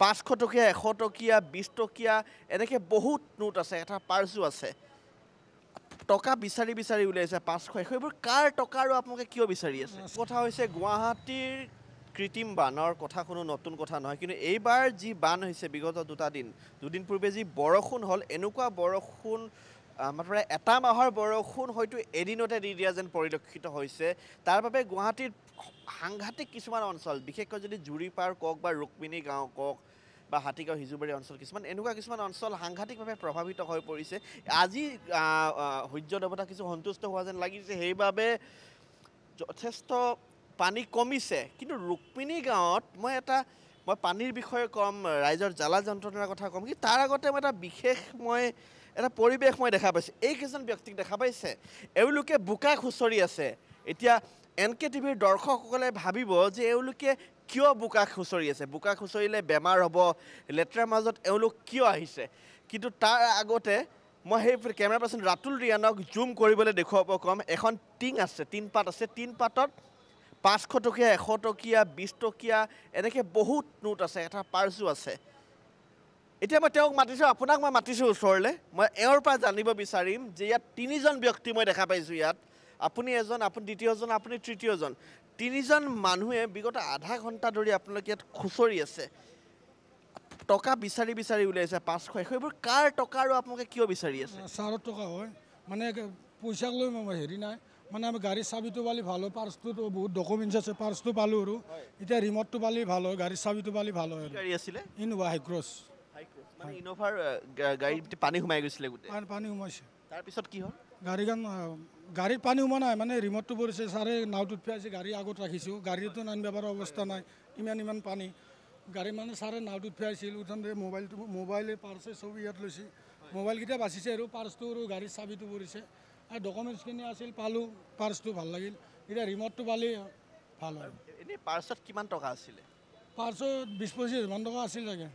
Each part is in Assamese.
500 টকীয়া 100 টকীয়া 20 টকীয়া এনেকৈ বহুত নোট আছে এটা পাৰ্চো আছে টকা বিচাৰি বিচাৰি উলিয়াইছে 500 সেইবোৰ কাৰ টকা আৰু আপোনালোকে কিয় বিচাৰি আছে কথা হৈছে গুৱাহাটীৰ কৃত্ৰিম বানৰ কথা কোনো নতুন কথা নহয় কিন্তু এইবাৰ যি বান হৈছে বিগত দুদিন পূৰ্বে যি বৰষুণ হ'ল এনেকুৱা বৰষুণ মাত্ৰ এটা মাহৰ বৰষুণ হয়তো এদিনতে দি দিয়া যেন পৰিলক্ষিত হৈছে তাৰ বাবে গুৱাহাটীৰ সাংঘাতিক কিছুমান অঞ্চল বিশেষকৈ যদি জুৰিপাৰ কওক বা ৰুক্মিণী গাঁও কওক বা হাতীগাঁও হিজুবাৰী অঞ্চল এনেকুৱা কিছুমান অঞ্চল সাংঘাতিকভাৱে প্ৰভাৱিত হৈ পৰিছে আজি সূৰ্য দেৱতা কিছু সন্তুষ্ট হোৱা যেন লাগিছে সেইবাবে যথেষ্ট পানী কমিছে কিন্তু ৰুক্মিণী গাঁৱত মই পানীৰ বিষয়ে ক'ম ৰাইজৰ জ্বালা যন্ত্ৰণাৰ কথা ক'ম কি তাৰ আগতে মই এটা পৰিৱেশ মই দেখা পাইছোঁ এইকেইজন ব্যক্তিক দেখা পাইছে এওঁলোকে বোকা খুচৰি আছে এতিয়া NKTVৰ দৰ্শকসকলে ভাবিব যে এওঁলোকে কিয় বোকা খুচৰি আছে বোকা খুচৰিলে বেমাৰ হ'ব লেতেৰাৰ মাজত এওঁলোক কিয় আহিছে কিন্তু তাৰ আগতে মই সেই কেমেৰা পাৰ্চন ৰাতুল ৰিয়ানক জুম কৰিবলৈ দেখুৱাব ক'ম এখন টিং আছে টিনপাত আছে টিনপাতত 500 টকীয়া 100 টকীয়া 20 টকীয়া এনেকৈ বহুত নোট আছে এটা পাৰ্চো আছে এতিয়া মই তেওঁক মাতিছোঁ আপোনাক মই মাতিছোঁ ওচৰলৈ মই এওঁৰ পৰা জানিব বিচাৰিম যে ইয়াত তিনিজন ব্যক্তি মই দেখা পাইছোঁ ইয়াত আপুনি এজন আপুনি দ্বিতীয়জন আপুনি তৃতীয়জন তিনিজন মানুহে বিগত আধা ঘণ্টা ধৰি আপোনালোকে ইয়াত খুচৰি আছে টকা বিচাৰি বিচাৰি উলিয়াইছে 500 সেইবোৰ কাৰ টকা আৰু আপোনালোকে কিয় বিচাৰি আছে ছাৰৰ টকা হয় মানে পইচাক লৈ হেৰি নাই মানে আমি গাড়ীৰ চাবিটো পালি ভাল হয় পাৰ্চটোতো বহুত ডকুমেণ্টছ আছে পাৰ্চটো পালোঁ আৰু এতিয়া ৰিমটটো পালি ভাল হয় গাড়ীৰ চাবিটো পালি ভাল হয় গাড়ী আছিলে ইনোভা হাইক্ৰছ মানে ইনোভাৰ গাড়ীত পানী সোমাই গৈছিলে গোটেই পানী সোমাইছে তাৰপিছত কি হ'ল গাড়ীত পানী সোমোৱা নাই মানে ৰিমটটো পৰিছে ছাৰে নাওটোত ফেৰাইছে গাড়ী আগত ৰাখিছোঁ গাড়ীতো নানিব পৰা অৱস্থা নাই ইমান পানী গাড়ী মানে ছাৰে নাওটোত ফেৰাইছিল উঠোঁতে মোবাইলে পাৰ্চে চব ইয়াত লৈছে মোবাইলকেইটা বাচিছে আৰু পাৰ্চটো আৰু গাড়ীৰ চাবিটো পৰিছে আৰু ডকুমেণ্টছখিনি আছিল পালোঁ পাৰ্চটো ভাল লাগিল এতিয়া ৰিমটটো পালি ভাল হয় এনেই পাৰ্চত কিমান টকা আছিলে পাৰ্চত 20-25 হাজাৰমান টকা আছিল চাগে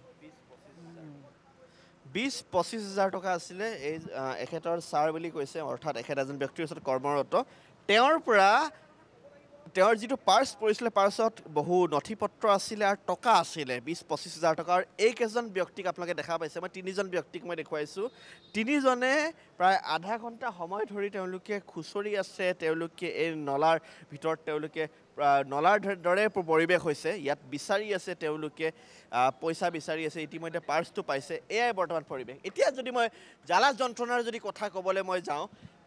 20-25 হাজাৰ টকা আছিলে এই এখেতৰ ছাৰ বুলি কৈছে অৰ্থাৎ এখেত এজন ব্যক্তিৰ ওচৰত কৰ্মৰত তেওঁৰ যিটো পাৰ্চ পৰিছিলে পাৰ্চত বহু নথি পত্ৰ আছিলে আৰু টকা আছিলে 20-25 হাজাৰ টকা আৰু এইকেইজন ব্যক্তিক আপোনালোকে দেখা পাইছে মই তিনিজন ব্যক্তিক মই দেখুৱাইছোঁ তিনিজনে প্ৰায় আধা ঘণ্টা সময় ধৰি তেওঁলোকে খুচৰি আছে তেওঁলোকে এই নলাৰ ভিতৰত তেওঁলোকে নলাৰ দৰে পৰিৱেশ হৈছে ইয়াত বিচাৰি আছে তেওঁলোকে পইচা বিচাৰি আছে ইতিমধ্যে পাৰ্চটো পাইছে এয়াই বৰ্তমান পৰিৱেশ এতিয়া যদি মই জ্বালা যন্ত্ৰণাৰ যদি কথা ক'বলৈ মই যাওঁ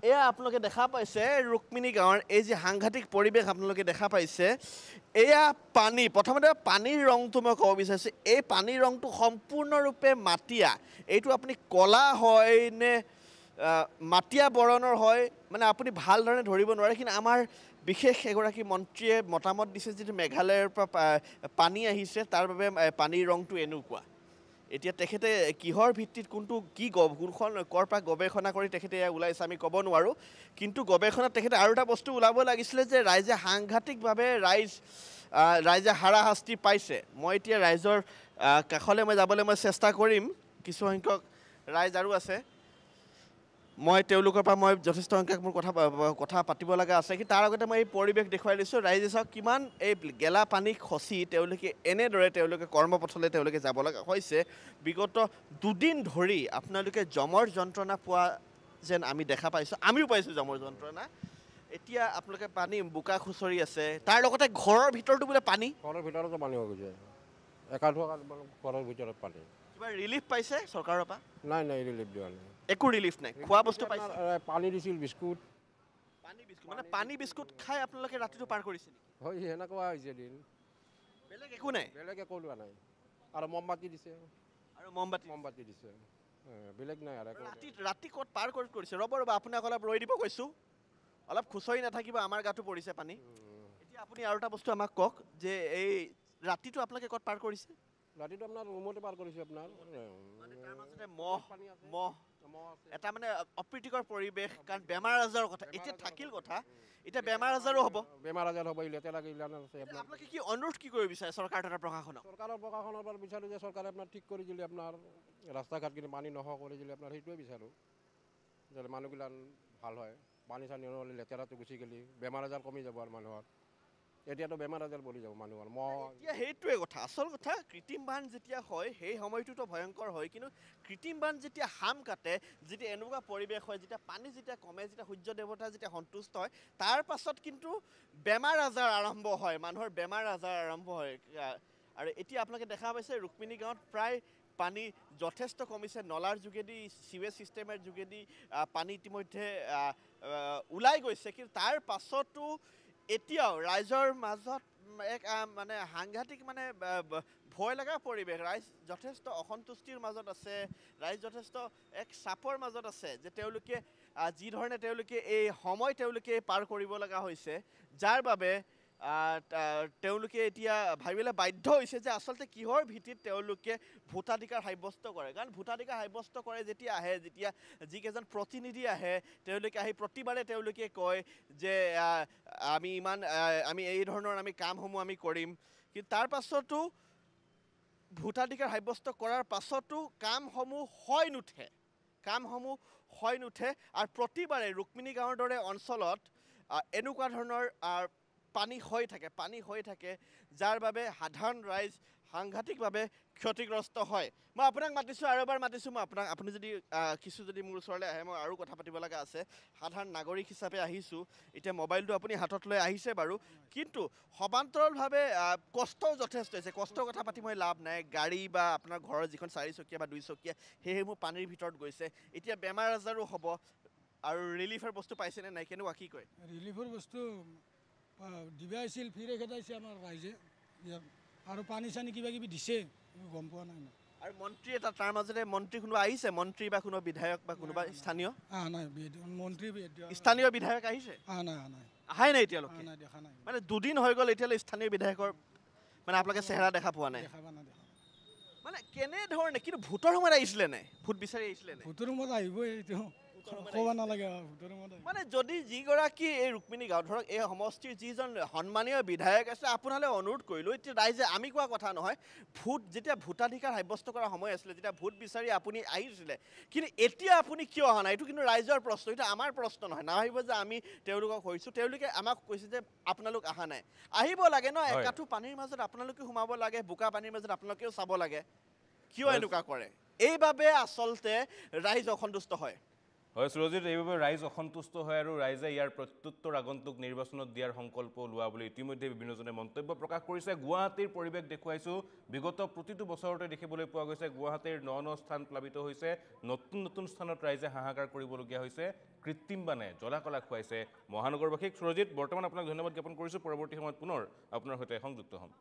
এয়া আপোনালোকে দেখা পাইছে ৰুক্মিণী গাঁৱৰ এই যি সাংঘাতিক পৰিৱেশ আপোনালোকে দেখা পাইছে এয়া পানী প্ৰথমতে পানীৰ ৰংটো মই ক'ব বিচাৰিছোঁ এই পানীৰ ৰংটো সম্পূৰ্ণৰূপে মাটিয়া এইটো আপুনি ক'লা হয় নে মাটিয়া বৰণৰ হয় মানে আপুনি ভালদৰে ধৰিব নোৱাৰে কিন্তু আমাৰ বিশেষ এগৰাকী মন্ত্ৰীয়ে মতামত দিছে যিটো মেঘালয়ৰ পৰা পানী আহিছে তাৰ বাবে পানীৰ ৰংটো এনেকুৱা এতিয়া তেখেতে কিহৰ ভিত্তিত কোনখন ক'ৰ পৰা গৱেষণা কৰি তেখেতে এয়া ওলাইছে আমি ক'ব নোৱাৰোঁ কিন্তু গৱেষণাত তেখেতে আৰু এটা বস্তু ওলাব লাগিছিলে যে ৰাইজে সাংঘাতিকভাৱে ৰাইজে হাৰাশাস্তি পাইছে মই এতিয়া ৰাইজৰ কাষলৈ মই যাবলৈ চেষ্টা কৰিম কিছুসংখ্যক ৰাইজ আৰু আছে মই তেওঁলোকৰ পৰা মই যথেষ্ট সংখ্যক মোৰ কথা পাতিব লগা আছে কিন্তু তাৰ আগতে মই এই পৰিৱেশ দেখুৱাই দিছোঁ ৰাইজে চাওক কিমান এই গেলা পানী খচি এনেদৰে তেওঁলোকে কৰ্মপথলৈ তেওঁলোকে যাব লগা হৈছে বিগত দুদিন ধৰি আপোনালোকে জমৰ যন্ত্ৰণা পোৱা যেন আমি দেখা পাইছোঁ আমিও পাইছোঁ জমৰ যন্ত্ৰণা এতিয়া আপোনালোকে পানী বোকা খুচৰি আছে তাৰ লগতে ঘৰৰ ভিতৰতো বোলে পানী ঘৰৰ ভিতৰতো পানী হৈ গৈছে ঘৰৰ ভিতৰত পানী কিবা ৰিলিফ পাইছে চৰকাৰৰ পৰা নাই ৰিলিফ দিয়া নাই একো ৰিলিফ নাই খোৱা বস্তু পাইছে পানী দিছিল বিস্কুট মানে পানী বিস্কুট খাই আপোনালোকে ৰাতিটো পাৰ কৰিছে নেকি হয় সেনেকুৱা হৈছে দিন বেলেগ একো নাই বেলেগ একো লোৱা নাই আৰু মমবাতি দিছে আৰু মমবাতি দিছে বেলেগ নাই আৰু ৰাতি ক'ত পাৰ কৰিছে ৰ'ব আপোনাক অলপ ৰৈ দিব কৈছোঁ অলপ খুচৰি নাথাকিব আমাৰ গাটো পৰিছে পানী এতিয়া আপুনি আৰু এটা বস্তু আমাক কওক যে এই ৰাতিটো আপোনালোকে ক'ত পাৰ কৰিছে ৰাতিটো আপোনাৰ ৰুমতে পাৰ কৰিছে আপোনাৰ তাৰ মাজতে মহ এটা মানে অপ্ৰীতিকৰ পৰিৱেশ কাৰণ বেমাৰ আজাৰৰ কথা এতিয়া থাকিল কথা এতিয়া বেমাৰ আজাৰো হ'ব লেতেৰা আপোনালোকে কি অনুৰোধ কি কৰিব বিচাৰে চৰকাৰ তথা প্ৰশাসনক চৰকাৰৰ পৰা বিচাৰোঁ যে চৰকাৰে আপোনাৰ ঠিক কৰি দিলে আপোনাৰ ৰাস্তা ঘাটখিনি পানী নোহোৱা কৰি দিলে আপোনাৰ সেইটোৱে বিচাৰোঁ যাতে মানুহবিলাক ভাল হয় পানী চানী নহ'লে লেতেৰাটো গুচি গ'লে বেমাৰ আজাৰ কমি যাব আৰু মানুহৰ এতিয়াতো বেমাৰ আজাৰ বলি যাব মানুহৰ মহ এতিয়া সেইটোৱে কথা আচল কথা কৃত্ৰিম বান যেতিয়া হয় সেই সময়টোতো ভয়ংকৰ হয় কিন্তু কৃত্ৰিম বান যেতিয়া হাম কাটে যেতিয়া এনেকুৱা পৰিৱেশ হয় যেতিয়া পানী যেতিয়া কমে যেতিয়া সূৰ্য দেৱতা যেতিয়া সন্তুষ্ট হয় তাৰ পাছত কিন্তু বেমাৰ আজাৰ আৰম্ভ হয় মানুহৰ বেমাৰ আজাৰ আৰম্ভ হয় আৰু এতিয়া আপোনালোকে দেখা পাইছে ৰুক্মিণী গাঁৱত প্ৰায় পানী যথেষ্ট কমিছে নলাৰ যোগেদি চিৱেজ ছিষ্টেমৰ যোগেদি পানী ইতিমধ্যে ওলাই গৈছে কিন্তু তাৰ পাছতো এতিয়াও ৰাইজৰ মাজত এক মানে সাংঘাতিক মানে ভয় লগা পৰিৱেশ ৰাইজ যথেষ্ট অসন্তুষ্টিৰ মাজত আছে ৰাইজ যথেষ্ট এক চাপৰ মাজত আছে যে তেওঁলোকে যি ধৰণে তেওঁলোকে এই সময় তেওঁলোকে পাৰ কৰিব লগা হৈছে যাৰ বাবে তেওঁলোকে এতিয়া ভাবিবলৈ বাধ্য হৈছে যে আচলতে কিহৰ ভিত্তিত তেওঁলোকে ভোটাধিকাৰ সাব্যস্ত কৰে কাৰণ ভোটাধিকাৰ সাব্যস্ত কৰে যেতিয়া আহে যেতিয়া যিকেইজন প্ৰতিনিধি আহে তেওঁলোকে আহি প্ৰতিবাৰে তেওঁলোকে কয় যে আমি এই ধৰণৰ আমি কামসমূহ আমি কৰিম কিন্তু তাৰ পাছতো ভোটাধিকাৰ সাব্যস্ত কৰাৰ পাছতো কামসমূহ হয় নুঠে আৰু প্ৰতিবাৰে ৰুক্মিণী গাঁৱৰ দৰে অঞ্চলত এনেকুৱা ধৰণৰ পানী হৈ থাকে যাৰ বাবে সাধাৰণ ৰাইজ সাংঘাতিকভাৱে ক্ষতিগ্ৰস্ত হয় মই আপোনাক মাতিছোঁ আৰু এবাৰ মাতিছোঁ মই আপোনাক আপুনি যদি কিছু যদি মোৰ ওচৰলৈ আহে মই আৰু কথা পাতিব লগা আছে সাধাৰণ নাগৰিক হিচাপে আহিছোঁ এতিয়া মোবাইলটো আপুনি হাতত লৈ আহিছে বাৰু কিন্তু সমান্তৰালভাৱে কষ্টও যথেষ্ট হৈছে কষ্টৰ কথা পাতি মই লাভ নাই গাড়ী বা আপোনাৰ ঘৰৰ যিখন 4 চকীয়া বা 2 চকীয়া সেইসমূহ পানীৰ ভিতৰত গৈছে এতিয়া বেমাৰ আজাৰো হ'ব আৰু ৰিলিফৰ বস্তু পাইছেনে নাই কেনেকুৱা কি কয় ৰিলিফৰ বস্তু দিবা আহিছিল ফিৰে খেদাইছে আমাৰ ৰাইজে আৰু পানী চানী কিবা কিবি দিছে গম পোৱা নাই আৰু মন্ত্ৰী এটা তাৰ মাজতে মন্ত্ৰী কোনোবা আহিছে মন্ত্ৰী বা কোনোবা বিধায়ক বা কোনোবা স্থানীয় নাই মন্ত্ৰী স্থানীয় বিধায়ক আহিছে নাই আহাই নাই এতিয়ালৈকে নাই দেখা নাই মানে 2 দিন হৈ গ'ল এতিয়ালৈ স্থানীয় বিধায়কৰ মানে আপোনালোকে চেহেৰা দেখা পোৱা নাই মানে কেনেধৰণে কিন্তু ভোটৰ সময়ত আহিছিলে নাই ভোট বিচাৰি আহিছিলে নাই ভোটৰ ৰুমত আহিবই এইটো ক'ব নালাগে ভোটৰ ৰুমত মানে যদি যিগৰাকী এই ৰুক্মিণী গাঁও ধৰক এই সমষ্টিৰ যিজন সন্মানীয় বিধায়ক আছে আপোনালৈ অনুৰোধ কৰিলোঁ এতিয়া ৰাইজে আমি কোৱা কথা নহয় যেতিয়া ভোটাধিকাৰ সাব্যস্ত কৰাৰ সময় আছিলে যেতিয়া ভোট বিচাৰি আপুনি আহিছিলে কিন্তু এতিয়া আপুনি কিয় অহা নাই এইটো কিন্তু ৰাইজৰ প্ৰশ্ন এইটো আমাৰ প্ৰশ্ন নহয় নাভাবিব যে আমি তেওঁলোকক কৈছোঁ তেওঁলোকে আমাক কৈছে যে আপোনালোক অহা নাই আহিব লাগে ন একাঠু পানীৰ মাজত আপোনালোকে সোমাব লাগে বোকা পানীৰ মাজত আপোনালোকেও চাব লাগে কিয় এনেকুৱা কৰে এইবাবে আচলতে ৰাইজ অসন্তুষ্ট হয় হয় সুৰজিত এইভাবে ৰাইজ অসন্তুষ্ট হয় আৰু ৰাইজে ইয়াৰ প্ৰত্যুত্তৰ আগন্তুক নিৰ্বাচনত দিয়াৰ সংকল্প লোৱা বুলি ইতিমধ্যে বিভিন্নজনে মন্তব্য প্ৰকাশ কৰিছে গুৱাহাটীৰ পৰিৱেশ দেখুৱাইছোঁ বিগত প্ৰতিটো বছৰতে দেখিবলৈ পোৱা গৈছে গুৱাহাটীৰ ন স্থান প্লাবিত হৈছে নতুন স্থানত ৰাইজে হাহাকাৰ কৰিবলগীয়া হৈছে কৃত্ৰিম বানে জ্বলাকলা খুৱাইছে মহানগৰবাসীক সুৰজিত বৰ্তমান আপোনাক ধন্যবাদ জ্ঞাপন কৰিছোঁ পৰৱৰ্তী সময়ত পুনৰ আপোনাৰ সৈতে সংযুক্ত হ'ম